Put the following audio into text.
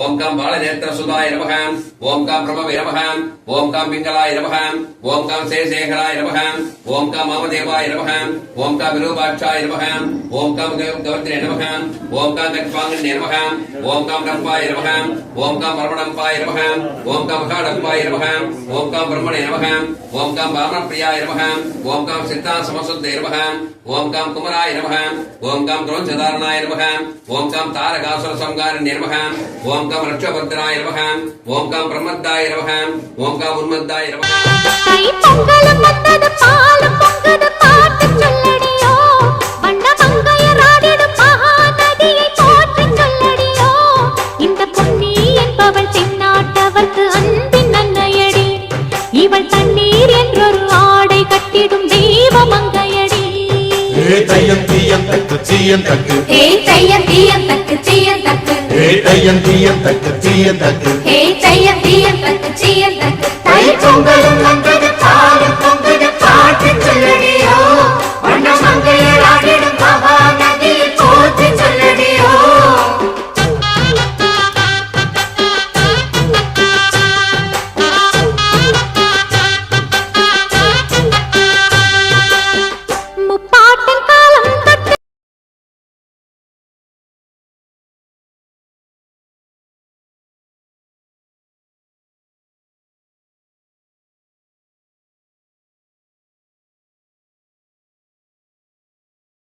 ओम काम बालनेत्र सुधाय नमः ओम काम प्रभवे नमः ओम काम पिंगलाय नमः ओम काम शेषेखराय नमः ओम काम वामदेवाय नमः ओम काम विरूपाक्षाय नमः ओम काम गवर्धने नमः ओम काम दक्षपांगने नमः ओम काम रंपाय नमः ओम काम परमणंपाय नमः ओम काम खाडंपाय नमः ओम काम ब्रह्मणे नमः ओम काम वामनप्रियाय नमः ओम काम सिद्धा समसुद्धे नमः ओम काम कुमाराय नमः ओम काम द्रोणधारणाय नमः ओम काम तारकासुर संहारिणे नमः ओम काम रक्षाभद्राय नमः ओम काम ब्रह्मदाय नमः ओम काम उन्मदाय नमः தை பொங்கலும் வந்தது பாலும் பொங்குது பாட்டு சொல்லடியோ வண்ண மங்கையராடிடும் மகாநதியை போற்றி சொல்லடியோ இந்த பொன்னி என்பவள் தென்னாட்டவர்க்கு அன்பின் அன்னையடி இவள் தண்ணீர் என்றொரு ஆடை கட்டிடும் தெய்வ மங்கையடி தையம் தீயம் தக்கு தீயம் தக்கு தையம் தீயம் தக்கு தீயம் தக்கு தையம் தீயம் தக்கு தீயம் தக்கு தையம் தீயம் தக்கு தீயம் தக்கு தை பொங்கலும் வந்தது